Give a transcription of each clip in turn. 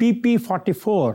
PP44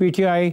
PTI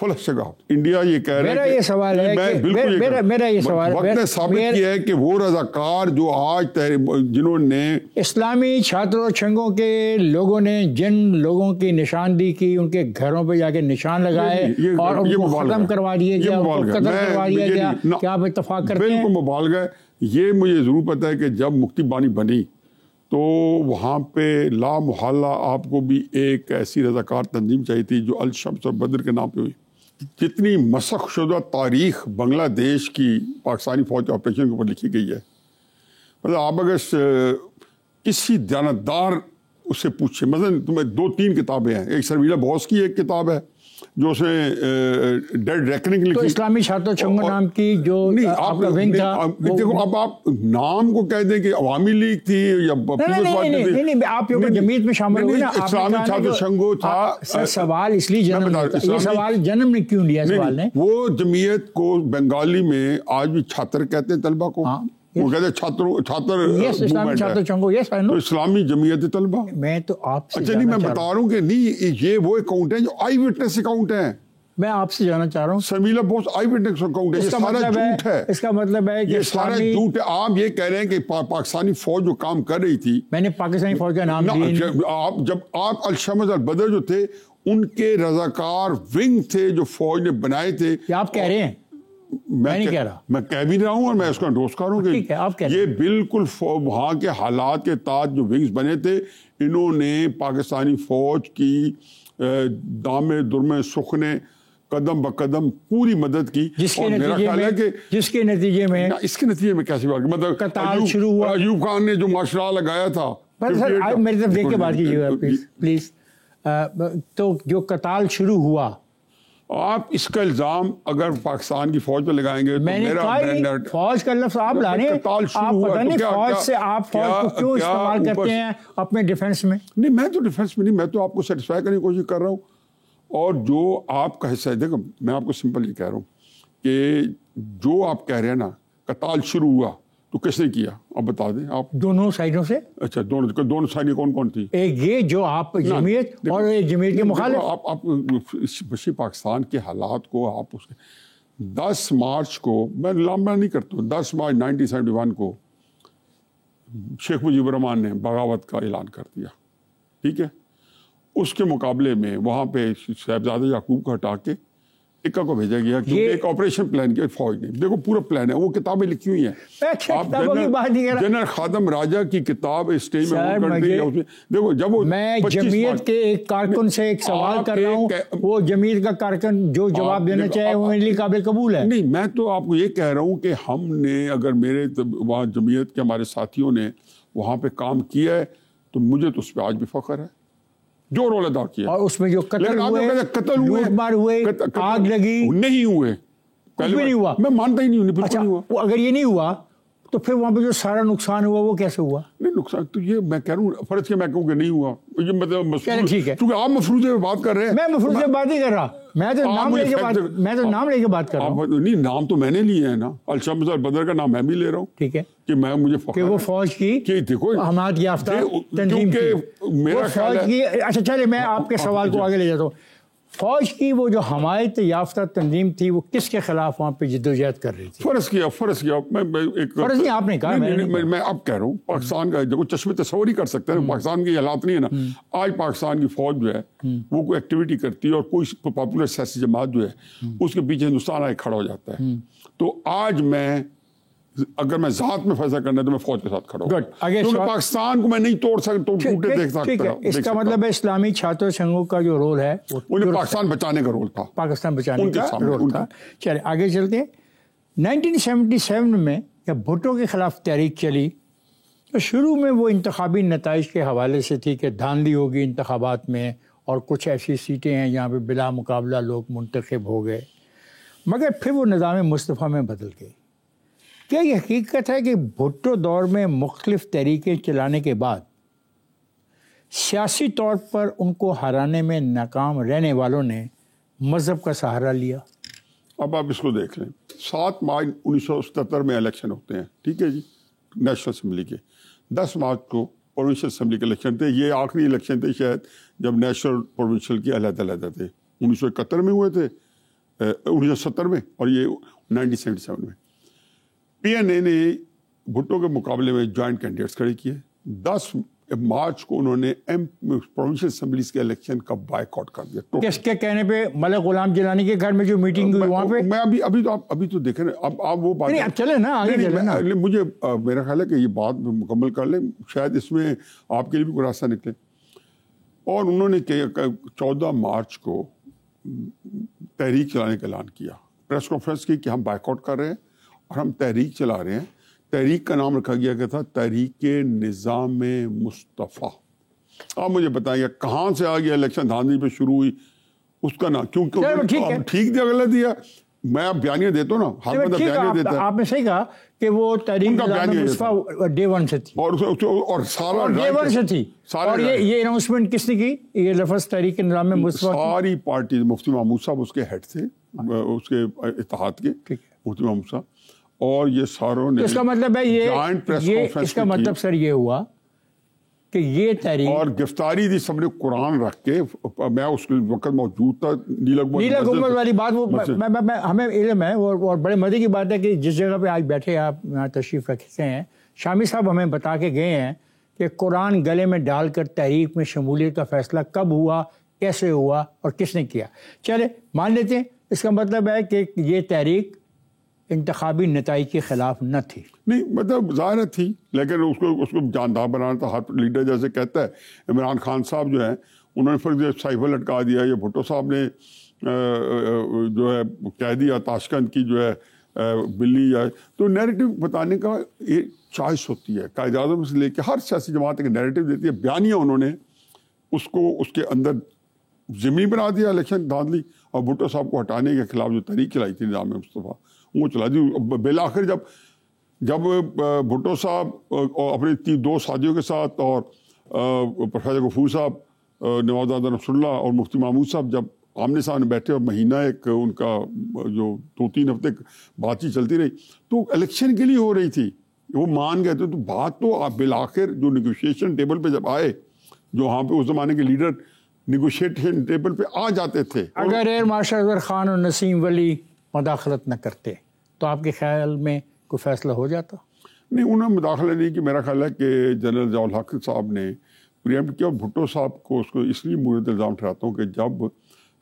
full of sugar. India یہ کہہ رہا ہے میرا یہ سوال ہے کہ میرا یہ سوال وقت نے ثابت کیا ہے کہ وہ رضاکار جو آج جنہوں نے اسلامی چھاتروں چھنگوں کے لوگوں نے جن لوگوں کی نشاندہی کی ان کے گھروں پہ جا کے نشان لگائے اور ان کو ختم کروا دیا گیا، قتل کروا دیا گیا، کیا آپ اتفاق کرتے ہیں؟ بالکل مبالغہ ہے. یہ مجھے ضرور پتا ہے کہ جب مکتی بانی بنی تو وہاں پہ لا محالہ آپ کو بھی ایک ایسی رضاکار تنظیم چاہیے تھی جو الشمس اور بدر کے نام پہ ہوئی. جتنی مسخ شدہ تاریخ بنگلہ دیش کی پاکستانی فوج کے آپریشن کے اوپر لکھی گئی ہے، مطلب آپ اگر کسی دیانتدار اس سے پوچھے، مثلا تمہیں 2-3 کتابیں ہیں. ایک سرویلا بوس کی ایک کتاب ہے جو اس نے ڈیڈ ریکننگ لکھی. تو اسلامی چھاتروں چھنگوں نام کی جو آپ کا ونگ تھا، دیکھو اب آپ نام کو کہہ دیں کہ عوامی لیگ تھی یا پیپلز پارٹی تھی. نہیں، آپ جمعیت میں شامل ہوئے نا. اسلامی چھاتر چھنگوں تھا. سوال اس لیے یہ سوال جنم نے کیوں لیا سوال نے؟ وہ جمعیت کو بنگالی میں آج بھی چھاتر کہتے ہیں طلبہ کو. وہ کہتے ہیں چھاتر اسلامی چھاتر چھنگوں. تو اسلامی جمعیت طلبہ. میں تو آپ سے اچھا نہیں، میں بتا رہا ہوں کہ نہیں، یہ وہ اکاؤنٹ ہیں جو آئی وٹنس اکاؤنٹ ہیں. میں آپ سے جاننا چاہ رہا ہوں، سمیلا بوس آئی وٹنس اکاؤنٹ ہے. یہ سارا جھوٹ ہے. اس کا مطلب ہے کہ یہ سارا جھوٹ ہے. آپ یہ کہہ رہے ہیں کہ پاکستانی فوج جو کام کر رہی تھی، میں نے پاکستانی فوج کا نام جب آپ الشمس البدر جو تھے ان کے رضاکار ونگ تھے جو فوج نے بنائے تھے. آپ کہہ رہے ہیں، میں نہیں کہہ رہا. میں کہہ بھی رہا ہوں اور میں اس کا انڈورس کر رہا ہوں کہ یہ بالکل وہاں کے حالات کے تحت جو ونگز بنے تھے، انہوں نے پاکستانی فوج کی دامے درمے سخنے قدم بقدم پوری مدد کی. جس کے نتیجے میں اس کے نتیجے میں کیسی بات، مطلب قتال شروع ہوا. ایوب خان نے جو ماشاء لگایا تھا. سر میری طرف دیکھ کے بات کیجیے گا پلیز. تو جو قتال شروع ہوا، آپ اس کا الزام اگر پاکستان کی فوج پہ لگائیں گے، میں نے کہا فوج کا لفظ آپ لا رہے ہیں. آپ پتہ نہیں فوج سے آپ فوج کو کیوں استعمال کرتے ہیں اپنے ڈیفنس میں؟ نہیں، میں تو ڈیفنس میں نہیں، میں تو آپ کو سیٹسفائی کرنے کی کوشش کر رہا ہوں. اور جو آپ کا حصہ ہے، دیکھو میں آپ کو سمپل یہ کہہ رہا ہوں کہ جو آپ کہہ رہے ہیں نا قتال شروع ہوا تو کس نے کیا، آپ بتا دیں. آپ دونوں سائڈوں سے. اچھا، دونوں سائڈیں کون کون تھی؟ ایک یہ جو آپ جمعیت اور ایک جمعیت کے مخالف. آپ بشی پاکستان کے حالات کو آپ اس 10 مارچ کو، میں لمبا نہیں کرتا ہوں، 10 مارچ 1971 کو شیخ مجیب الرحمان نے بغاوت کا اعلان کر دیا. ٹھیک ہے، اس کے مقابلے میں وہاں پہ صاحبزادہ یعقوب کو ہٹا کے اکا کو بھیجا گیا کیونکہ ایک آپریشن پلان کیا فوج نے. دیکھو پورا پلان ہے، وہ کتابیں لکھی ہوئی ہیں. آپ جنرل خادم راجہ کی کتاب اسٹیج میں دیکھو. جب میں جمعیت کے ایک کارکن سے ایک سوال کر رہا ہوں، وہ جمعیت کا کارکن جو جواب دینا چاہے وہ میرے لیے قابل قبول ہے. نہیں، میں تو آپ کو یہ کہہ رہا ہوں کہ ہم نے اگر میرے وہاں جمعیت کے ہمارے ساتھیوں نے وہاں پہ کام کیا ہے تو مجھے تو اس پہ آج بھی فخر ہے جو رول ادا کیا. اور اس میں جو قتل ہوئے، لوٹ مار ہوئے، آگ لگی، نہیں ہوئے، کچھ بھی نہیں ہوا. میں مانتا ہی نہیں ہوں. اچھا، اگر یہ نہیں ہوا تو پھر وہاں پہ جو سارا نقصان ہوا وہ کیسے ہوا؟ نہیں نقصان تو یہ میں کہہ رہا ہوں، فرض کیا میں کہوں کہ نہیں ہوا، یہ مطلب ٹھیک ہے کیونکہ آپ مفروضے پہ بات کر رہے ہیں. میں مفروضے پہ بات نہیں کر رہا، میں تو نام لے کے بات کر رہا ہوں. نہیں، نام تو میں نے لیے ہیں نا، الشمس البدر کا نام میں بھی لے رہا ہوں. ٹھیک ہے کہ میں مجھے کہ وہ فوج کی دیکھو حمایت یافتہ تنظیم تھی. میرا خیال ہے. اچھا چلے میں آپ کے سوال کو آگے لے جاتا ہوں. فوج کی وہ جو حمایت یافتہ تنظیم تھی وہ کس کے خلاف وہاں پہ جدوجہد کر رہی تھی؟ فرض کیا میں ایک فرض نہیں آپ نے کہا، میں اب کہہ رہا ہوں پاکستان کا جو چشم تصور ہی کر سکتے ہیں. پاکستان کے حالات نہیں ہے نا. آج پاکستان کی فوج جو ہے وہ کوئی ایکٹیویٹی کرتی ہے اور کوئی پاپولر سیاسی جماعت جو ہے اس کے پیچھے ہندوستان آئے کھڑا ہو جاتا ہے. تو آج اگر میں ذات میں فیصلہ کرنا ہے تو میں فوج کے ساتھ کھڑا ہوں، کیونکہ پاکستان کو میں نہیں توڑ سکتا، ٹوٹے دیکھ سکتا. اس کا مطلب ہے اسلامی چھاتر سنگھوں کا جو رول ہے انہیں پاکستان بچانے کا رول تھا، پاکستان بچانے کا رول تھا. چلے آگے چلتے ہیں. 1977 میں جب بھٹو کے خلاف تحریک چلی تو شروع میں وہ انتخابی نتائج کے حوالے سے تھی کہ دھاندلی ہوگی انتخابات میں اور کچھ ایسی سیٹیں ہیں جہاں پہ بلا مقابلہ لوگ منتخب ہو گئے، مگر پھر وہ نظام مصطفیٰ میں بدل گئی. کیا یہ حقیقت ہے کہ بھٹو دور میں مختلف تحریکیں چلانے کے بعد سیاسی طور پر ان کو ہرانے میں ناکام رہنے والوں نے مذہب کا سہارا لیا؟ اب آپ اس کو دیکھ لیں. 7 مارچ 1977 میں الیکشن ہوتے ہیں، ٹھیک ہے جی، نیشنل اسمبلی کے. 10 مارچ کو پروونشل اسمبلی کے الیکشن تھے. یہ آخری الیکشن تھے شاید جب نیشنل پروونشل کے علیحدہ تھے. 1971 میں ہوئے تھے 1970 میں اور یہ 1977 میں. PNA نے بھٹو کے مقابلے میں جوائنٹ کینڈیڈیٹس کھڑے کیے. 10 مارچ کو انہوں نے پروونشل اسمبلیز کے الیکشن کا بائیکاٹ کر دیا. کس کے کہنے پہ؟ ملک غلام جیلانی کے گھر میں جو میٹنگ ہوئی وہاں پہ. میں ابھی تو دیکھیں اب وہ بات اب چلے نا آگے چلے نا. مجھے میرا خیال ہے کہ یہ بات مکمل کر لیں, شاید اس میں آپ کے لیے بھی کوئی راستہ نکلے. اور انہوں نے 14 مارچ کو تحریک چلانے کا اعلان کیا, پریس کانفرنس کی کہ ہم بائیکاٹ کر رہے ہیں اور ہم تحریک چلا رہے ہیں. تحریک کا نام رکھا گیا تھا تحریک نظام مصطفیٰ. آپ مجھے بتائیے کہاں سے آ گیا الیکشن دھاندلی پہ شروع ہوئی اس کا نام, کیونکہ ٹھیک دیا غلط دیا, میں اب بیانیہ دیتا ہوں نا, ہر بندہ بیانیہ دیتا ہے. آپ نے صحیح کہا کہ وہ تحریک مصطفیٰ ڈے ون سے تھی اور سارا ڈے ون سے تھی. اور یہ اناؤنسمنٹ کس نے کی, یہ لفظ تحریک نظام مصطفیٰ؟ ساری پارٹی, مفتی محمود صاحب اس کے ہیڈ تھے, اس کے اتحاد کے مفتی محمود صاحب, اور یہ ساروں نے. اس کا مطلب ہے یہ اس کا مطلب سر یہ ہوا کہ یہ تحریک, اور گرفتاری دی سب نے قرآن رکھ کے, میں اس وقت موجود تھا, نیلا گنبد والی بات, وہ ہمیں علم ہے. اور بڑے مزے کی بات ہے کہ جس جگہ پہ آج بیٹھے آپ یہاں تشریف رکھتے ہیں, شامی صاحب ہمیں بتا کے گئے ہیں کہ قرآن گلے میں ڈال کر تحریک میں شمولیت کا فیصلہ کب ہوا, کیسے ہوا اور کس نے کیا. چلے مان لیتے ہیں, اس کا مطلب ہے کہ یہ تحریک انتخابی نتائج کے خلاف نہ تھی. نہیں, مطلب ظاہر تھی, لیکن اس کو جاندار بنانا تھا. ہر لیڈر جیسے کہتا ہے, عمران خان صاحب جو ہیں انہوں نے پھر سائفر لٹکا دیا, یا بھٹو صاحب نے جو ہے کہہ دیا تاشقند کی جو ہے بلی ہے. تو نیریٹو بتانے کا ایک چوائس ہوتی ہے, قائد اعظم سے لے کے ہر سیاسی جماعت ایک نیریٹو دیتی ہے. بیانیہ انہوں نے اس کو اس کے اندر ضمنی بنا دیا الیکشن دھاندلی, اور بھٹو صاحب کو ہٹانے کے خلاف جو تحریک چلائی تھی نظام مصطفیٰ وہ چلا دی. بالآخر جب بھٹو صاحب اپنے 2 ساتھیوں کے ساتھ اور پروفیسر غفور صاحب, نوازادہ نصر اللہ اور مفتی محمود صاحب جب آمنے سامنے بیٹھے اور مہینہ ایک ان کا جو 2-3 ہفتے بات چیت چلتی رہی, تو الیکشن کے لیے ہو رہی تھی, وہ مان گئے تھے. تو بات تو بالآخر جو نیگوشیشن ٹیبل پہ جب آئے, جو وہاں پہ اس زمانے کے لیڈر نیگوشیشن ٹیبل پہ آ جاتے تھے, اگر ایئر مارشل اظہر خان اور نسیم ولی مداخلت نہ کرتے تو آپ کے خیال میں کوئی فیصلہ ہو جاتا؟ نہیں, انہوں نے مداخلت نہیں کی. میرا خیال ہے کہ جنرل ضیاء الحق صاحب نے پریمپٹ کیا, اور بھٹو صاحب کو اس کو اس لیے مورد الزام ٹھہراتا ہوں کہ جب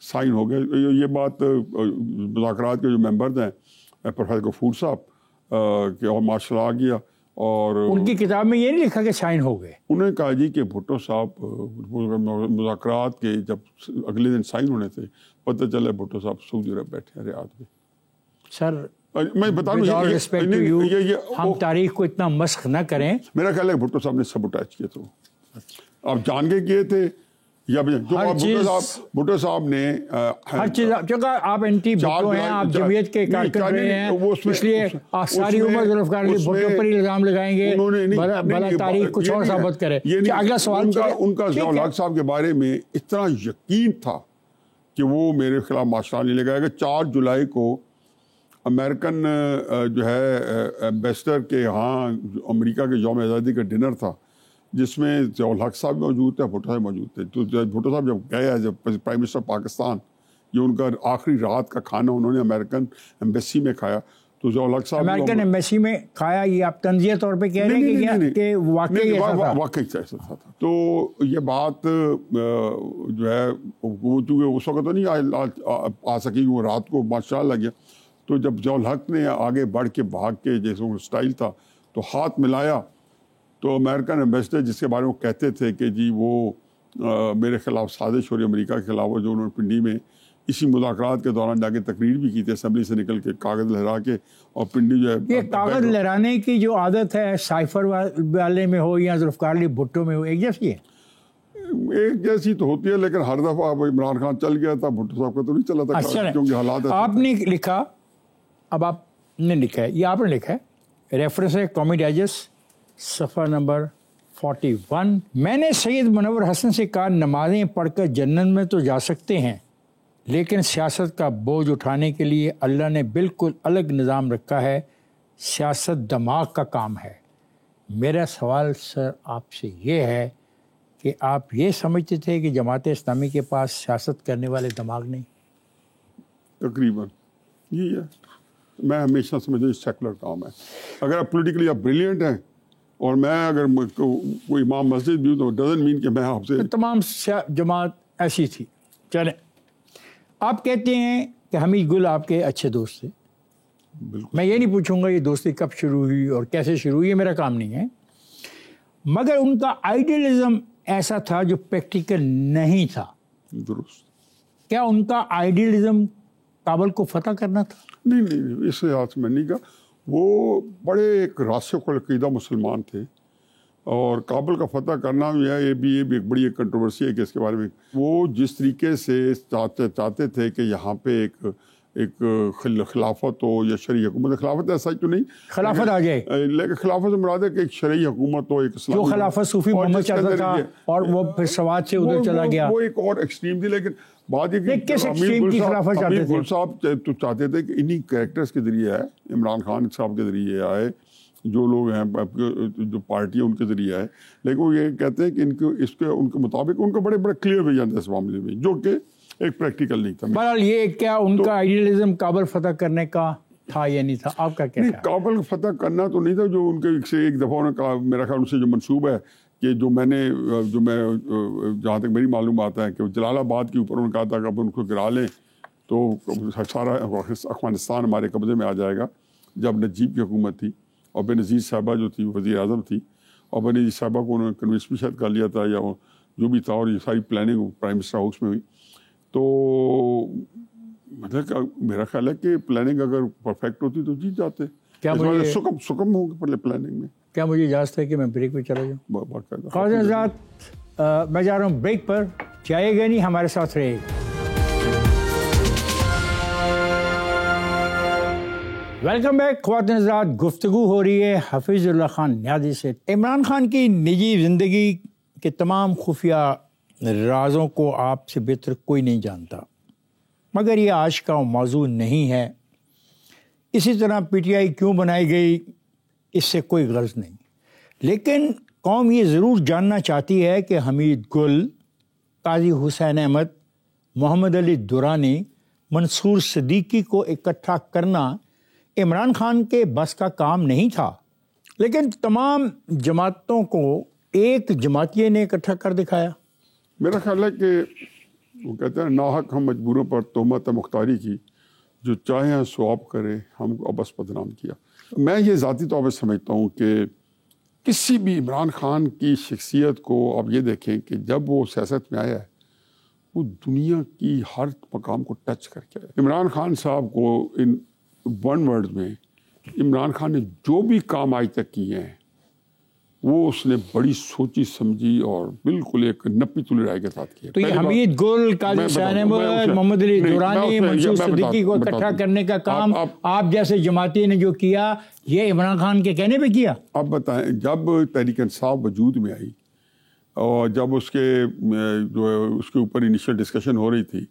سائن ہو گئے, یہ بات مذاکرات کے جو ممبرز ہیں پروفیسر غفور صاحب کہ اور مارشل آ گیا, اور ان کی کتاب میں یہ نہیں لکھا کہ سائن ہو گئے. انہوں نے کہا جی کہ بھٹو صاحب مذاکرات کے جب اگلے دن سائن ہونے تھے, پتہ چلا بھٹو صاحب سعودی عرب بیٹھے ریاض میں. سر میں بتا رہا ہوں, ہم تاریخ کو اتنا مسخ نہ کریں. میرا خیال ہے بھٹو صاحب نے سبوٹیج کیے تھے, آپ جان کے کیے تھے یا بھٹو صاحب نے ہر چیز, چونکہ آپ اینٹی بھٹو ہیں, آپ جمعیت کے کارکن رہے ہیں, اس لیے ساری عمر ذوالفقار علی بھٹو پر ہی الزام لگائیں گے, بھلا تاریخ کچھ اور ثابت کرے. اگلا سوال, ان کا ضیاء الحق صاحب کے بارے میں اتنا یقین تھا کہ وہ میرے خلاف معاشرہ نہیں لگائے گا. 4 جولائی کو امریکن جو ہے ایمبیسڈر کے ہاں امریکہ کے یوم آزادی کا ڈنر تھا, جس میں ضیاء الحق صاحب موجود تھے, بھٹو صاحب موجود تھے. تو بھٹو صاحب جب گئے جب پرائم منسٹر پاکستان, یہ ان کا آخری رات کا کھانا انہوں نے امریکن ایمبیسی میں کھایا, تو ضیاء الحق صاحب امریکن ایمبیسی میں کھایا, یہ آپ تنزیہ طور پہ کہہ رہے ہیں کہ واقعی ایسا تھا. تو یہ بات جو ہے وہ چونکہ اس وقت تو نہیں آ سکی, وہ رات کو بادشاہ لگ گیا. تو جب ضیاء الحق نے آگے بڑھ کے بھاگ کے جیسے وہ اسٹائل تھا تو ہاتھ ملایا, تو امریکن ایمبیسڈر جس کے بارے میں وہ کہتے تھے کہ جی وہ میرے خلاف سازش ہو رہی امریکہ کے خلاف, جو انہوں نے پنڈی میں اسی مذاکرات کے دوران جا کے تقریر بھی کی تھی, اسمبلی سے نکل کے کاغذ لہرا کے, اور پنڈی جو ہے یہ کاغذ لہرانے کی جو عادت ہے سائفر والے میں ہو یا ذوالفقار علی بھٹو میں ہو, ایک جیسی ہے؟ ایک جیسی تو ہوتی ہے, لیکن ہر دفعہ عمران خان چل گیا تھا, بھٹو صاحب کا تو نہیں چلا تھا کیونکہ حالات. آپ نے لکھا, اب آپ نے لکھا ہے, یہ آپ نے لکھا ہے, ریفرنس ہے قومی ڈائجسٹ صفحہ نمبر 41. میں نے سید منور حسن سے کہا, نمازیں پڑھ کر جنت میں تو جا سکتے ہیں, لیکن سیاست کا بوجھ اٹھانے کے لیے اللہ نے بالکل الگ نظام رکھا ہے, سیاست دماغ کا کام ہے. میرا سوال سر آپ سے یہ ہے کہ آپ یہ سمجھتے تھے کہ جماعت اسلامی کے پاس سیاست کرنے والے دماغ نہیں؟ تقریباً یہی ہے. میں ہمیشہ سمجھتا ہوں سیکولر کام ہے. اگر آپ پولیٹیکلی آپ بریلینٹ ہیں اور میں اگر کوئی امام مسجد بھی ہوں تو ڈزنٹ مین کہ میں آپ سے. تمام جماعت ایسی تھی. چلیں, آپ کہتے ہیں کہ حمید گل آپ کے اچھے دوست تھے. بالکل. میں یہ نہیں پوچھوں گا یہ دوستی کب شروع ہوئی اور کیسے شروع ہوئی, یہ میرا کام نہیں ہے, مگر ان کا آئیڈیلزم ایسا تھا جو پریکٹیکل نہیں تھا. درست. کیا ان کا آئیڈیلزم کابل کو فتح کرنا تھا؟ نہیں, اس لحاظ سے میں نہیں کہا. وہ بڑے ایک راسخ العقیدہ مسلمان تھے اور کابل کا فتح کرنا یہ بھی ایک بڑی ایک کنٹروورسی ہے کہ اس کے بارے میں وہ جس طریقے سے چاہتے تھے کہ یہاں پہ ایک خلافت ہو یا شرعی حکومت. خلافت ایسا تو نہیں, خلافت آ جائے, لیکن خلافت سے مراد ہے کہ ایک شرعی حکومت ہو, ایک اسلامی. جو خلافت صوفی محمد چاہتا تھا اور وہ پھر سوات سے ادھر چلا گیا. وہ ایک اور ایکسٹریم تھی. لیکن بات یہ کہ کس ایکسٹریم کی خلافت چاہتے تھے؟ گل صاحب تو چاہتے تھے کہ انہی کریکٹرز کے ذریعے آئے, عمران خان صاحب کے ذریعے آئے, جو لوگ ہیں جو پارٹی ہے ان کے ذریعے آئے. لیکن وہ یہ کہتے ہیں کہ ان کے مطابق ان کا بڑے بڑے ویژن تھا اس معاملے میں, جو کہ ایک پریکٹیکل نہیں تھا. بہرحال یہ کیا ان کا آئیڈیلزم کابل فتح کرنے کا تھا یا نہیں تھا, آپ کا کیا خیال؟ کابل فتح کرنا تو نہیں تھا. جو ان کے سے ایک دفعہ انہوں نے کہا, میرا خیال ان سے جو منصوبہ ہے کہ جو میں جہاں تک میری معلومات ہے کہ جلال آباد کے اوپر انہوں نے کہا تھا کہ اب ان کو گرا لیں تو سارا افغانستان ہمارے قبضے میں آ جائے گا. جب نجیب کی حکومت تھی اور بےنظیر صاحبہ جو تھی وزیر اعظم تھی, اور بےنظیر صاحبہ کو انہوں نے کنوینس بھی شاید کر لیا تھا یا جو بھی تھا, اور یہ ساری پلاننگ پرائم منسٹر ہاؤس میں ہوئی. تو مطلب میرا خیال ہے کہ پلاننگ اگر پرفیکٹ ہوتی تو جیت جاتے. کیا سکم ہو گئے پلاننگ میں. کیا مجھے اجازت ہے کہ میں بریک پہ چلا جاؤں؟ خواجہ حضرات, میں جا رہا ہوں بریک پر, جائے گا نہیں, ہمارے ساتھ رہے گا. ویلکم بیک خواتین حضرات. گفتگو ہو رہی ہے حفیظ اللہ خان نیازی سے. عمران خان کی نجی زندگی کے تمام خفیہ رازوں کو آپ سے بہتر کوئی نہیں جانتا, مگر یہ آج کا موضوع نہیں ہے. اسی طرح پی ٹی آئی کیوں بنائی گئی اس سے کوئی غرض نہیں, لیکن قوم یہ ضرور جاننا چاہتی ہے کہ حمید گل, قاضی حسین احمد, محمد علی درانی, منصور صدیقی کو اکٹھا کرنا عمران خان کے بس کا کام نہیں تھا, لیکن تمام جماعتوں کو ایک جماعتیے نے اکٹھا کر دکھایا. میرا خیال ہے کہ وہ کہتے ہیں ناحق ہم مجبوروں پر تہمت مختاری کی, جو چاہیں سواب کرے ہم کو ابس بدنام کیا. میں یہ ذاتی طور پہ سمجھتا ہوں کہ کسی بھی عمران خان کی شخصیت کو آپ یہ دیکھیں کہ جب وہ سیاست میں آیا ہے وہ دنیا کی ہر مقام کو ٹچ کر کے آیا. عمران خان صاحب کو ان ون ورڈ میں عمران خان نے جو بھی کام آج تک کیے ہیں وہ اس نے بڑی سوچی سمجھی اور بالکل ایک نپی تلی رائے کے ساتھ کیا. تو یہ حمید گل, قاضی حسین احمد, محمد علی درانی, منصور صدیقی کو اکٹھا کرنے کا کام آپ جیسے جماعتی نے جو کیا, یہ عمران خان کے کہنے پہ کیا؟ اب بتائیں, جب تحریک انصاف وجود میں آئی اور جب اس کے اوپر انیشل ڈسکشن ہو رہی تھی,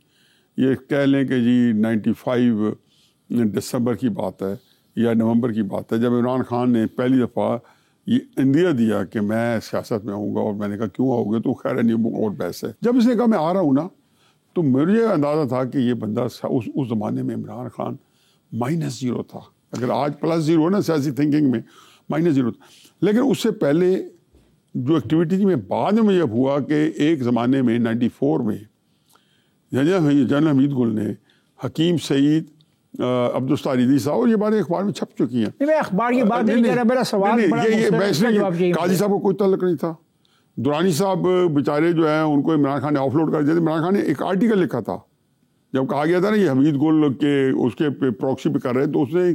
یہ کہہ لیں کہ جی 95 دسمبر کی بات ہے یا نومبر کی بات ہے, جب عمران خان نے پہلی دفعہ یہ اندیا دیا کہ میں سیاست میں آؤں گا, اور میں نے کہا کیوں آؤ گے, تو خیر نہیں اور بحث ہے. جب اس نے کہا میں آ رہا ہوں نا, تو مجھے اندازہ تھا کہ یہ بندہ اس زمانے میں عمران خان -0 تھا. اگر آج +0 نا سیاسی تھنکنگ میں -0 تھا. لیکن اس سے پہلے جو ایکٹیویٹی میں بعد میں جب ہوا کہ ایک زمانے میں 94 میں جنرل حمید گل نے حکیم سعید, عبدالستاریدی صاحب, اور یہ باتیں اخبار میں چھپ چکی ہیں. میں اخبار کی بات نہیں کر رہا, میرا سوال قاضی صاحب کو کوئی تعلق نہیں تھا. درانی صاحب بیچارے جو ہیں ان کو عمران خان نے آف لوڈ کر دیا. عمران خان نے ایک آرٹیکل لکھا تھا جب کہا گیا تھا نا یہ حمید گل کے اس کے پروکسی پہ کر رہے ہیں, تو اس نے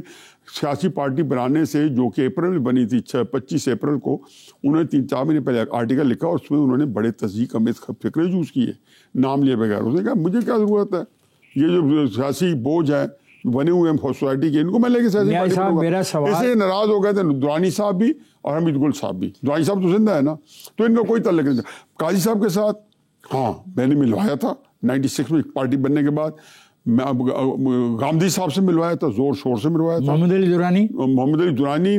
سیاسی پارٹی بنانے سے جو کہ اپریل میں بنی تھی 25 اپریل کو, انہوں نے 3-4 مہینے پہلے آرٹیکل لکھا اور اس میں انہوں نے بڑے تصدیق امیز فکریں یوز کیے نام لیے بغیر. اس نے کہا مجھے کیا ضرورت ہے, یہ جو سیاسی بوجھ ہے بنے ہوئے ہیں سوسائٹی کے, ان کو میں لے کے سیاسی پارٹی اس سے ناراض ہو گئے تھے درانی صاحب بھی اور حمید گل صاحب بھی. درانی صاحب تو زندہ ہے نا, تو ان کا کوئی تعلق نہیں تھا. قاضی صاحب کے ساتھ ہاں میں نے ملوایا تھا 96 میں پارٹی بننے کے بعد. میں غامدی صاحب سے ملوایا تھا, زور شور سے ملوایا تھا. محمد علی درانی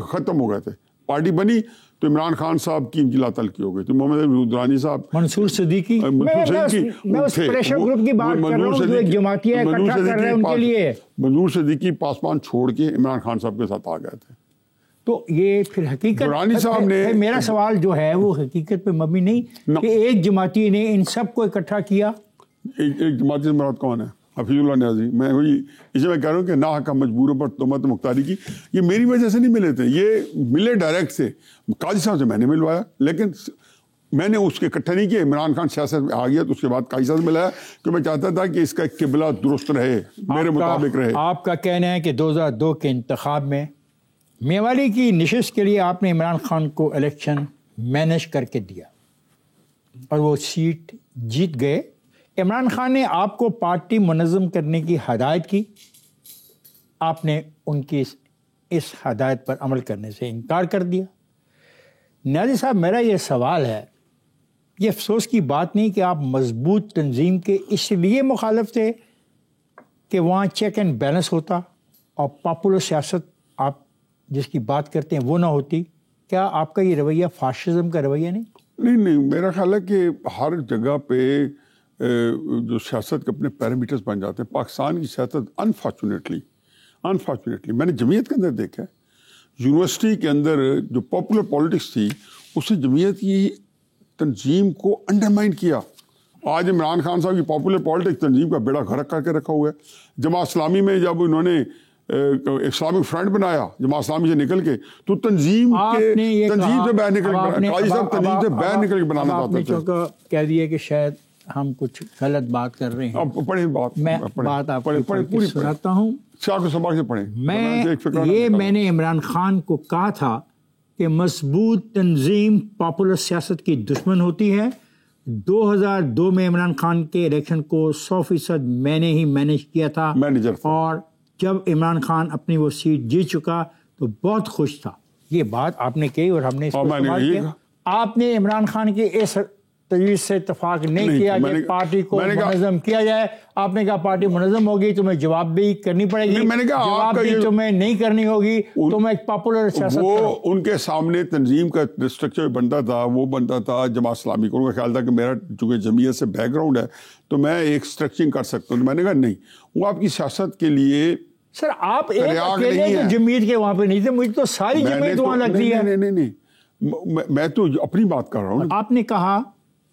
ختم ہو گئے تھے. پارٹی بنی تو عمران خان صاحب کی انقلا تلقی ہو گئی تھی. محمد درانی صاحب, منصور صدیقی, میں اس پریشر گروپ کی بات کر رہا ہوں جو ایک جماعتیہ اکٹھا کر رہے ہیں ان کے لیے. منصور صدیقی پاسبان چھوڑ کے عمران خان صاحب کے ساتھ آ گئے تھے. تو یہ پھر حقیقت, درانی صاحب نے, میرا سوال جو ہے وہ حقیقت پہ مبنی نہیں کہ ایک جماعتی نے ان سب کو اکٹھا کیا. ایک جماعتی سے مراد کون ہے؟ حفیظ اللہ نیازی. میں وہی اسے میں کہہ رہا ہوں کہ ناحق مجبوروں پر تہمت مختاری کی. یہ میری وجہ سے نہیں ملے تھے, یہ ملے ڈائریکٹ سے. قاضی صاحب سے میں نے ملوایا, لیکن میں نے اس کے اکٹھا نہیں کیا. عمران خان سیاست میں آ گیا تو اس کے بعد قاضی صاحب سے ملایا کہ میں چاہتا تھا کہ اس کا قبلہ درست رہے, میرے مطابق رہے. آپ کا کہنا ہے کہ 2002 کے انتخاب میں میوالی کی نشست کے لیے آپ نے عمران خان کو الیکشن مینیج کر کے دیا اور وہ سیٹ جیت گئے. عمران خان نے آپ کو پارٹی منظم کرنے کی ہدایت کی, آپ نے ان کی اس ہدایت پر عمل کرنے سے انکار کر دیا. نیازی صاحب, میرا یہ سوال ہے, یہ افسوس کی بات نہیں کہ آپ مضبوط تنظیم کے اس لیے مخالف تھے کہ وہاں چیک اینڈ بیلنس ہوتا اور پاپولر سیاست آپ جس کی بات کرتے ہیں وہ نہ ہوتی. کیا آپ کا یہ رویہ فاشزم کا رویہ نہیں؟ نہیں, میرا خیال ہے کہ ہر جگہ پہ جو سیاست کے اپنے پیرامیٹرز بن جاتے ہیں. پاکستان کی سیاست انفارچونیٹلی میں نے جمعیت کے اندر دیکھا ہے, یونیورسٹی کے اندر جو پاپولر پالیٹکس تھی اس نے جمعیت کی تنظیم کو انڈرمائن کیا. آج عمران خان صاحب کی پاپولر پالیٹکس تنظیم کا بیڑا غرق کر کے رکھا ہوا ہے. جماعت اسلامی میں جب انہوں نے اسلامک فرنٹ بنایا جماعت اسلامی سے نکل کے, تو تنظیم سے باہر نکل کے قاضی صاحب تنظیم سے باہر نکل کے بنانا چاہتے تھے. کہہ دیا کہ شاید ہم کچھ غلط بات کر رہے ہیں. پڑھیں بات, میں بات آپ کو سناتا ہوں, سبق سے پڑھیں. میں نے عمران خان کو کہا تھا کہ مضبوط تنظیم پاپولر سیاست کی دشمن ہوتی ہے. 2002 میں عمران خان کے الیکشن کو 100% میں نے ہی مینیج کیا تھا, اور جب عمران خان اپنی وہ سیٹ جیت چکا تو بہت خوش تھا. یہ بات آپ نے کہی اور ہم نے اس کو استعمال کیا. آپ نے عمران خان کے اس تجویز سے اتفاق نہیں کیا کہ پارٹی کو منظم کیا جائے. آپ نے کہا پارٹی منظم ہوگی تمہیں جواب بھی کرنی پڑے گی, جواب بھی تمہیں نہیں کرنی ہوگی, تم ایک پاپولر سیاست. وہ ان کے سامنے تنظیم کا اسٹرکچر بنتا تھا, وہ بنتا تھا جماعت اسلامی کو. ان کا خیال تھا کہ میرا چونکہ جمعیت سے بیک گراؤنڈ ہے تو میں ایک اسٹرکچرنگ کر سکتا ہوں. میں نے کہا نہیں, وہ آپ کی سیاست کے لیے. سر آپ ایک اکیلے جمعیت کے وہاں پہ نہیں تھے, مجھے تو ساری جمعیت وہاں لگتی ہے. نہیں, میں تو اپنی بات کر رہا ہوں. آپ نے کہا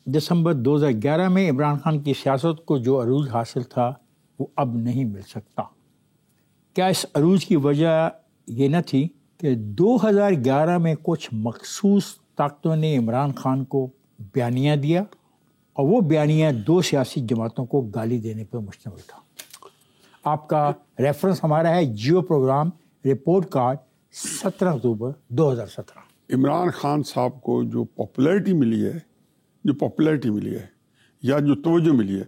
دسمبر 2011 میں عمران خان کی سیاست کو جو عروج حاصل تھا وہ اب نہیں مل سکتا. کیا اس عروج کی وجہ یہ نہ تھی کہ 2011 میں کچھ مخصوص طاقتوں نے عمران خان کو بیانیہ دیا اور وہ بیانیہ 2 سیاسی جماعتوں کو گالی دینے پر مشتمل تھا؟ آپ کا ریفرنس ہمارا ہے جیو پروگرام رپورٹ کارڈ 17 اکتوبر 2017. عمران خان صاحب کو جو پاپولیرٹی ملی ہے یا جو توجہ ملی ہے,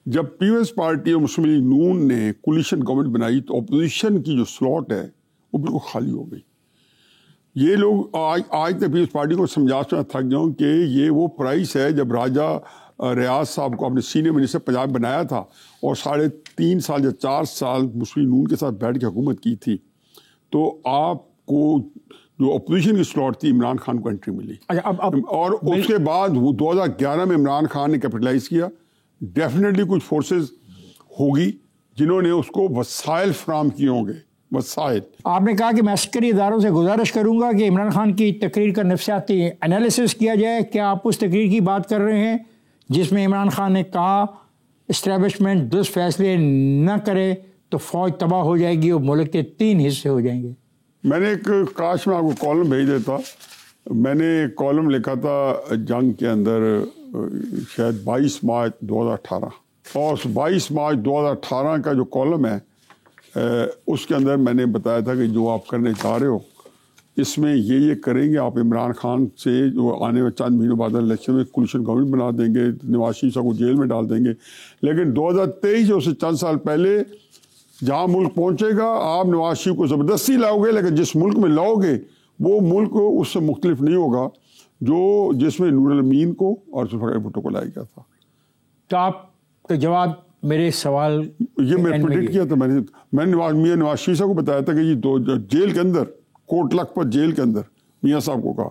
جب پیپلز پارٹی اور مسلم لیگ نون نے کولیشن گورنمنٹ بنائی تو اپوزیشن کی جو سلاٹ ہے وہ بالکل خالی ہو گئی. یہ لوگ آج تک پیپلز پارٹی کو سمجھا تھک جاؤں کہ یہ وہ پرائس ہے جب راجہ ریاض صاحب کو اپنے سینئر منسٹر پنجاب بنایا تھا اور 3.5 سال یا 4 سال مسلم نون کے ساتھ بیٹھ کے حکومت کی تھی, تو آپ کو جو اپوزیشن کی سلاٹ تھی عمران خان کو انٹری ملی. اور اس کے بعد 2011 میں عمران خان نے کیپٹلائز کیا. ڈیفینیٹلی کچھ فورسز ہوگی جنہوں نے اس کو وسائل فراہم کیے ہوں گے. وسائل. آپ نے کہا کہ میں عسکری اداروں سے گزارش کروں گا کہ عمران خان کی تقریر کا نفسیاتی انالیسس کیا جائے. کیا آپ اس تقریر کی بات کر رہے ہیں جس میں عمران خان نے کہا اسٹیبلشمنٹ درست فیصلے نہ کرے تو فوج تباہ ہو جائے گی اور ملک کے 3 حصے ہو جائیں گے؟ میں نے کاش میں آپ کو کالم بھیج دیتا. میں نے کالم لکھا تھا جنگ کے اندر شاید 22 مارچ 2018, اور 22 مارچ 2018 کا جو کالم ہے اس کے اندر میں نے بتایا تھا کہ جو آپ کرنے چاہ رہے ہو اس میں یہ کریں گے. آپ عمران خان سے جو آنے میں چند مہینوں بعد الیکشن میں کولیشن گورنمنٹ بنا دیں گے, نواز شریف صاحب کو جیل میں ڈال دیں گے. لیکن 2023 سے چند سال پہلے جہاں ملک پہنچے گا آپ نواز شریف کو زبردستی لاؤ گے, لیکن جس ملک میں لاؤ گے وہ ملک اس سے مختلف نہیں ہوگا جس میں نور الامین کو اور ذوالفقار بھٹو کو لایا گیا تھا. تو آپ کا جواب میرے سوال یہ میں پریڈکٹ کیا تھا. میں نے نواز شریف صاحب کو بتایا تھا کہ یہ جیل کے اندر کوٹ لکھپت جیل کے اندر میاں صاحب کو کہا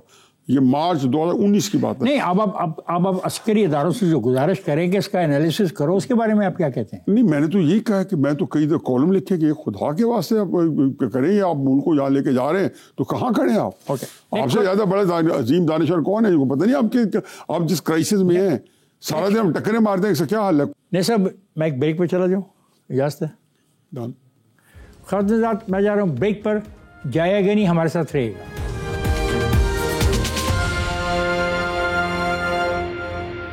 یہ مارچ 2019 کی بات ہے. نہیں اب عسکری اداروں سے جو گزارش کریں کہ اس کا انالیسس کرو، اس کے بارے میں آپ کیا کہتے ہیں؟ نہیں، میں نے تو یہی کہا کہ میں تو کئی دفعہ کالم لکھے کہ خدا کے واسطے آپ کریں، آپ ملک کو یہاں لے کے جا رہے ہیں تو کہاں کھڑے آپ؟ آپ سے زیادہ بڑا عظیم دانشور کون ہے؟ پتہ نہیں آپ جس کرائسس میں ہیں سارا دن ہم ٹکریں مارتے ہیں، اس کا کیا حل ہے؟ نہیں صاحب، میں ایک بریک پہ چلا جاؤں، اجازت ہے؟ خواجہ، میں جا رہا ہوں بریک پر، جائے گا نہیں، ہمارے ساتھ رہے گا.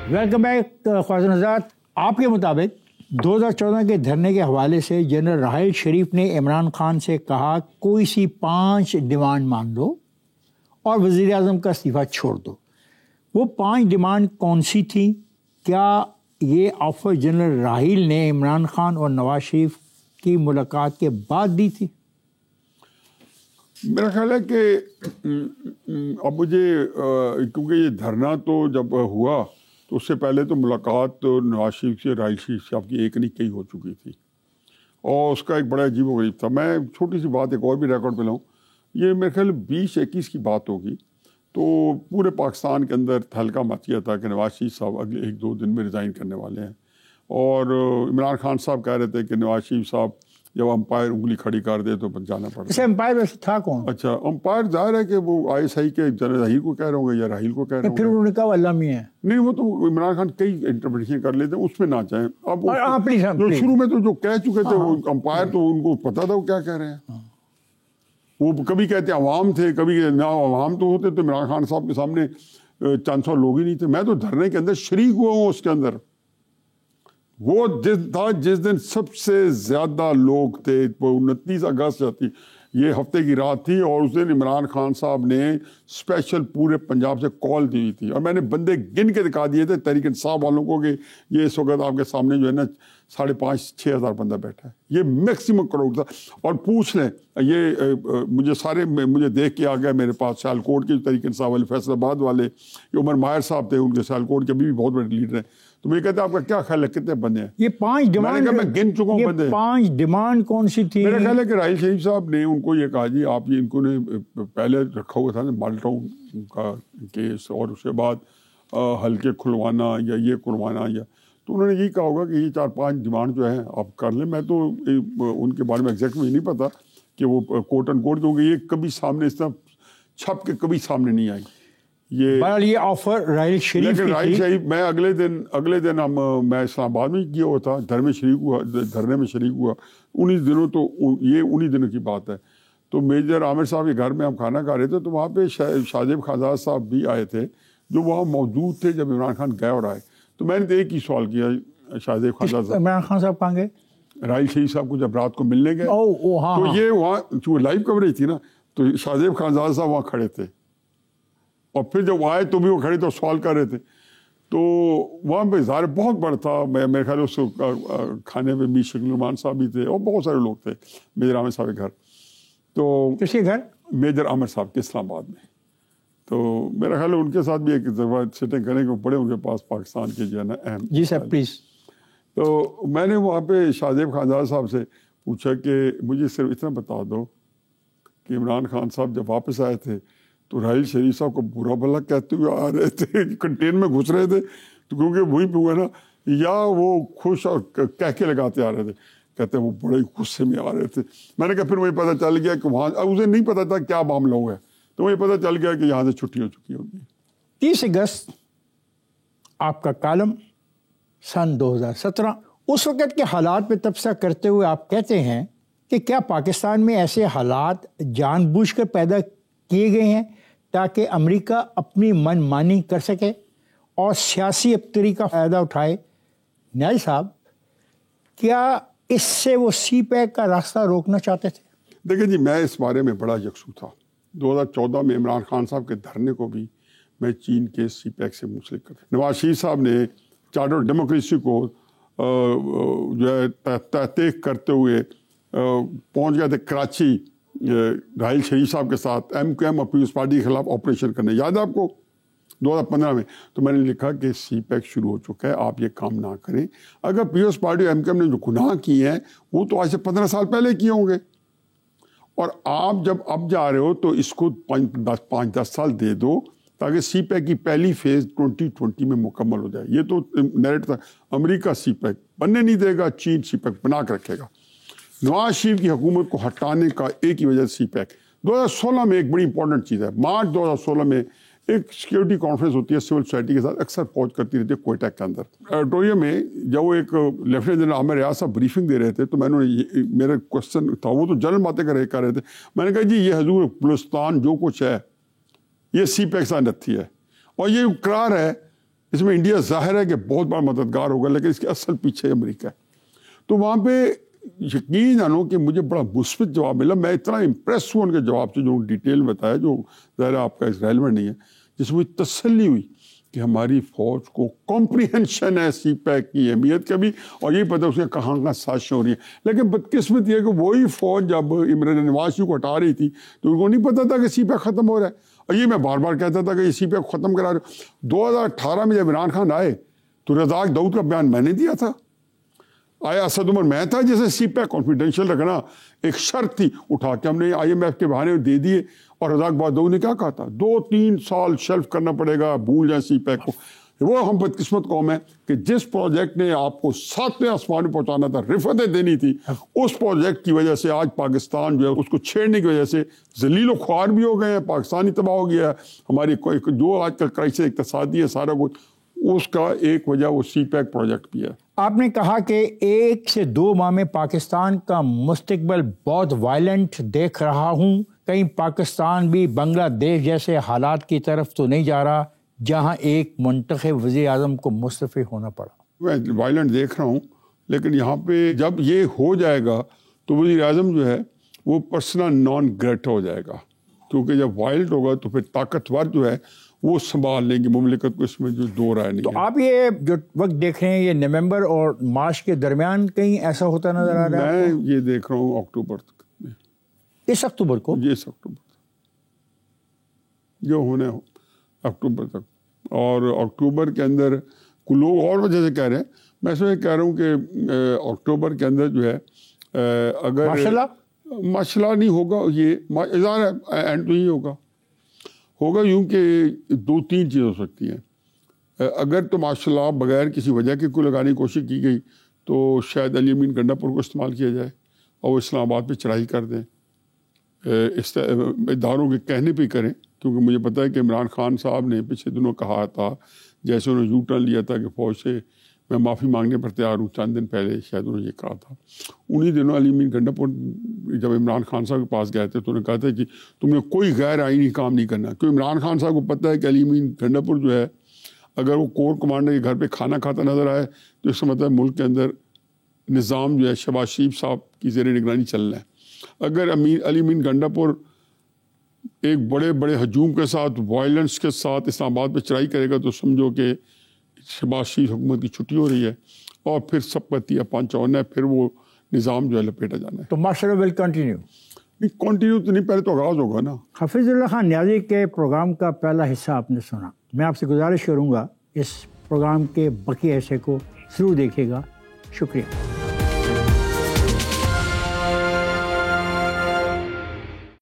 ویلکم بیک خواجہ نژاد. آپ کے مطابق 2014 کے دھرنے کے حوالے سے جنرل راحیل شریف نے عمران خان سے کہا کوئی سی 5 ڈیمانڈ مان لو اور وزیر اعظم کا استعفیٰ چھوڑ دو. وہ 5 ڈیمانڈ کون سی تھی؟ کیا یہ آفر جنرل راحیل نے عمران خان اور نواز شریف کی ملاقات کے بعد دی تھی؟ میرا خیال ہے کہ اب مجھے کیونکہ یہ دھرنا تو جب ہوا تو اس سے پہلے تو ملاقات نواز شریف سے راحیل شریف صاحب کی ایک نہیں کئی ہو چکی تھی، اور اس کا ایک بڑا عجیب و غریب تھا. میں چھوٹی سی بات ایک اور بھی ریکارڈ پہ لاؤں، یہ میرے خیال 2021 کی بات ہوگی، تو پورے پاکستان کے اندر تہلکہ مچ گیا تھا کہ نواز شریف صاحب اگلے 1-2 دن میں ریزائن کرنے والے ہیں، اور عمران خان صاحب کہہ رہے تھے کہ نواز شریف صاحب جب امپائر انگلی کھڑی کر دے تو جانا پڑتا. اسے امپائر ویسے تھا کون؟ اچھا، امپائر ظاہر ہے کہ وہ ISI کے جنرل ظہیر کو کہہ رہے ہوں گے یا راحیل کو کہہ رہے ہوں گے. پھر انہوں نے کہا وہ اللہ میاں ہے. نہیں، وہ تو عمران خان کئی انٹرپریٹیشن کر لیتے ہیں، اس میں نہ چاہیں. اب جو جو شروع میں تو جو کہہ چکے تھے وہ امپائر تو ان کو پتا تھا وہ کیا کہہ رہے ہیں. وہ کبھی کہتے عوام تھے، کبھی نہ عوام تو ہوتے تو عمران خان صاحب کے سامنے 400 لوگ ہی نہیں تھے. میں تو دھرنے کے اندر شریک ہوا ہوں اس کے اندر. وہ جس دن سب سے زیادہ لوگ تھے وہ 29 اگست تھی، یہ ہفتے کی رات تھی، اور اس دن عمران خان صاحب نے اسپیشل پورے پنجاب سے کال دی ہوئی تھی، اور میں نے بندے گن کے دکھا دیے تھے تحریک انصاف والوں کو کہ یہ اس وقت آپ کے سامنے جو ہے نا 5,500-6 ہزار بندہ بیٹھا ہے. یہ میکسیمم کراؤڈ تھا. اور پوچھ لیں، یہ مجھے دیکھ کے آ گیا میرے پاس سیالکوٹ کے تحریک انصاف والے، فیصل آباد والے، یہ عمر ماہر صاحب تھے، ان کے سیالکوٹ کے ابھی بھی بہت بڑے لیڈر ہیں. تو مجھے کہتے ہیں آپ کا کیا خیال ہے کتنے بندے ہیں؟ یہ 5 ڈیمانڈ میں گن چکا ہوں بندے. 5 ڈیمانڈ کون سی تھی؟ میرا خیال ہے کہ راحیل شریف صاحب نے ان کو یہ کہا جی آپ ان کو نے پہلے رکھا ہوا تھا نا مال ٹاؤن کا کیس، اور اس کے بعد حلقے کھلوانا یا یہ کھلوانا، یا تو انہوں نے یہی کہا ہوگا کہ یہ 4-5 ڈیمانڈ جو ہے آپ کر لیں. میں تو ان کے بارے میں ایگزیکٹ مجھے نہیں پتا کہ وہ کوٹ اینڈ کوٹ، کیونکہ یہ کبھی سامنے اس طرح چھپ کے کبھی سامنے نہیں آئی. یہ آفر راحیل شریف کی تھی. میں اگلے دن میں اسلام آباد میں کیا ہوا تھا، دھرنے میں شریک ہوا 19 دنوں، تو یہ 19 دنوں کی بات ہے. تو میجر عامر صاحب کے گھر میں ہم کھانا کھا رہے تھے، تو وہاں پہ شاہزیب خانزاد صاحب بھی آئے تھے جو وہاں موجود تھے جب عمران خان گئے اور آئے. تو میں نے ایک ہی سوال کیا، شاہزیب خانزاد صاحب، عمران خان صاحب کہاں گئے؟ راحیل شریف صاحب کو جب رات کو ملنے گئے تو یہ وہاں لائیو کوریج تھی نا، تو شاہزیب خانزاد صاحب وہاں کھڑے تھے، اور پھر جب وہ آئے تو بھی وہ کھڑے تو سوال کر رہے تھے. تو وہاں پہ ظاہر بہت بڑا تھا. میرے خیال اس کھانے پہ میر شکیل الرحمان صاحب بھی تھے، اور بہت سارے لوگ تھے. میجر عامر صاحب کے گھر، تو کس کے گھر؟ میجر عامر صاحب کے اسلام آباد میں. تو میرا خیال ہے ان کے ساتھ بھی ایک سیٹنگ کریں کہ بڑے ان کے پاس پاکستان کے جو ہے نا اہم. جی سر پلیز. تو میں نے وہاں پہ شاہزیب خانزاد صاحب سے پوچھا کہ مجھے صرف اتنا بتا دو کہ عمران خان صاحب جب واپس آئے تھے تو راحیل شریف صاحب کو برا بھلا کہتے ہوئے آ رہے تھے، کنٹین میں گھس رہے تھے، تو کیونکہ وہیں پہ ہوا نا، یا وہ خوش اور کہہ کے لگاتے آ رہے تھے؟ کہتے ہیں وہ بڑے غصے میں آ رہے تھے. میں نے کہا پھر مجھے پتہ چل گیا کہ وہاں اسے نہیں پتا تھا کیا معاملہ ہوا ہے، تو مجھے پتہ چل گیا کہ یہاں سے چھٹی ہو چکی ہوگی. 30 اگست آپ کا کالم سن 2017. اس وقت کے حالات پہ تبصرہ کرتے ہوئے آپ کہتے ہیں کہ کیا پاکستان میں ایسے حالات جان بوجھ کر پیدا کیے گئے ہیں تاکہ امریکہ اپنی من مانی کر سکے اور سیاسی ابتری کا فائدہ اٹھائے؟ نیاز صاحب، کیا اس سے وہ سی پیک کا راستہ روکنا چاہتے تھے؟ دیکھیں جی، میں اس بارے میں بڑا یکسو تھا. 2014 میں عمران خان صاحب کے دھرنے کو بھی میں چین کے سی پیک سے منسلک کر. نواز شریف صاحب نے چارٹر ڈیموکریسی کو جو ہے تحقیق کرتے ہوئے پہنچ گئے تھے کراچی راحیل شریف صاحب کے ساتھ MQM اور پیپلز پارٹی کے خلاف آپریشن کرنے. یاد ہے آپ کو 2015 میں؟ تو میں نے لکھا کہ سی پیک شروع ہو چکا ہے، آپ یہ کام نہ کریں. اگر پیپلز پارٹی اور MQM نے جو گناہ کیے ہیں وہ تو آج سے 15 سال پہلے کیے ہوں گے، اور آپ جب اب جا رہے ہو تو اس کو 5-10 سال دے دو تاکہ سی پیک کی پہلی فیز 2020 میں مکمل ہو جائے. یہ تو نیریٹ تھا. امریکہ سی پیک بننے نہیں دے گا, چین سی پیک بنا کے رکھے گا. نواز شریف کی حکومت کو ہٹانے کا ایک ہی وجہ سی پیک. 2016 میں ایک بڑی امپورٹنٹ چیز ہے. مارچ 2016 میں ایک سیکیورٹی کانفرنس ہوتی ہے سول سوسائٹی کے ساتھ, اکثر فوج کرتی رہتی ہے کوئٹہ کے اندر. آڈیٹوریم میں جب وہ ایک لیفٹیننٹ جنرل عامر ریاض صاحب بریفنگ دے رہے تھے تو میں نے میرا کوشچن تھا, وہ تو جنرل باتیں کر رہے تھے, میں نے کہا جی یہ حضور بلوچستان جو کچھ ہے یہ سی پیک سے نتھی ہے, اور یہ اقرار ہے, اس میں انڈیا ظاہر ہے کہ بہت بڑا مددگار ہوگا, لیکن اس کے اصل پیچھے امریکہ ہے. تو وہاں پہ یقین جانو کہ مجھے بڑا مثبت جواب ملا. میں اتنا امپریس ہوں ان کے جواب سے جو ڈیٹیل بتایا, جو ظاہر آپ کا ریلیونٹ نہیں ہے, جس میں تسلی ہوئی کہ ہماری فوج کو کمپریہنشن ہے سی پیک کی اہمیت کا بھی, اور یہ پتہ اس کے کہاں کہاں سازشیں ہو رہی ہیں. لیکن بدقسمت یہ کہ وہی فوج جب عمران نواز شریف کو ہٹا رہی تھی تو ان کو نہیں پتا تھا کہ سی پیک ختم ہو رہا ہے. اور یہ میں بار بار کہتا تھا کہ یہ سی پیک ختم کرا رہے. 2018 میں جب عمران خان آئے تو رزاق داؤد کا بیان میں نے دیا تھا. آیا اسد عمر میں تھا جیسے سی پیک کانفیڈینشیل رکھنا ایک شرط تھی, اٹھا کے ہم نے IMF کے بہانے دے دیے. اور رزاق داؤد نے کیا کہا تھا, 2-3 سال شیلف کرنا پڑے گا, بھول جائیں سی پیک کو. وہ ہم بدقسمت قوم ہے کہ جس پروجیکٹ نے آپ کو 7ویں آسمان میں پہنچانا تھا, رفعتیں دینی تھی, اس پروجیکٹ کی وجہ سے آج پاکستان جو ہے اس کو چھیڑنے کی وجہ سے ذلیل و خوار بھی ہو گئے ہیں, پاکستانی تباہ ہو گیا ہے. ہماری جو آج کل کرائسس اقتصادی ہے سارا کچھ, اس کا ایک وجہ وہ سی پیک پروجیکٹ بھی ہے. آپ نے کہا کہ 1 سے 2 ماہ میں پاکستان کا مستقبل بہت وائلنٹ دیکھ رہا ہوں. کہیں پاکستان بھی بنگلہ دیش جیسے حالات کی طرف تو نہیں جا رہا جہاں ایک منتخب وزیر اعظم کو مستعفی ہونا پڑا؟ میں وائلنٹ دیکھ رہا ہوں, لیکن یہاں پہ جب یہ ہو جائے گا تو وزیر اعظم جو ہے وہ پرسنا نان گریٹا ہو جائے گا, کیونکہ جب وائلنٹ ہوگا تو پھر طاقتور جو ہے وہ سنبھال لیں گی مملکت کو, اس میں جو دو رائے نہیں. تو آپ یہ جو وقت دیکھ رہے ہیں یہ نومبر اور مارچ کے درمیان کہیں ایسا ہوتا نظر آ رہا ہے؟ میں یہ دیکھ رہا ہوں اکتوبر تک. اس اکتوبر کو؟ اس اکتوبر جو ہونے ہو اکتوبر تک. اور اکتوبر کے اندر کچھ لوگ اور وجہ سے کہہ رہے ہیں, میں اس میں کہہ رہا ہوں کہ اکتوبر کے اندر جو ہے اگر ماشاءاللہ نہیں ہوگا, یہ اظہار ہے اینڈ تو ہی ہوگا یوں کہ 2-3 چیز ہو سکتی ہیں. اگر تو ماشاءاللہ بغیر کسی وجہ کی کوئی لگانے کی کوشش کی گئی تو شاید علی امین گنڈا پور کو استعمال کیا جائے اور وہ اسلام آباد پہ چڑھائی کر دیں, اداروں کے کہنے پہ کریں, کیونکہ مجھے پتہ ہے کہ عمران خان صاحب نے پچھلے دنوں کہا تھا, جیسے انہوں نے یو ٹرن لیا تھا کہ فوج سے میں معافی مانگنے پر تیار ہوں, چند دن پہلے شاید انہوں نے یہ کہا تھا. انہی دنوں علی امین گنڈا پور جب عمران خان صاحب کے پاس گئے تھے تو انہوں نے کہا تھا کہ تم نے کوئی غیر آئینی کام نہیں کرنا, کیونکہ عمران خان صاحب کو پتہ ہے کہ علی امین گنڈا پور جو ہے اگر وہ کور کمانڈر کے گھر پہ کھانا کھاتا نظر آئے تو اس کا مطلب ملک کے اندر نظام جو ہے شہباز شریف صاحب کی زیر نگرانی چل رہا ہے. اگر علی امین گنڈا پور ایک بڑے بڑے ہجوم کے ساتھ وائلنس کے ساتھ اسلام آباد پہ چڑھائی کرے گا تو سمجھو کہ شہباز شریف حکومت کی چھٹی ہو رہی ہے اور پھر سب کا تیا پانچا ہونا ہے, پھر وہ نظام جو ہے لپیٹا جانا ہے. تو ماشاءاللہ ول کنٹینیو. نہیں کنٹینیو تو نہیں, پہلے تو آغاز ہوگا نا. حفیظ اللہ خان نیازی کے پروگرام کا پہلا حصہ آپ نے سنا. میں آپ سے گزارش کروں گا اس پروگرام کے بقیہ حصے کو ضرور دیکھیے گا. شکریہ.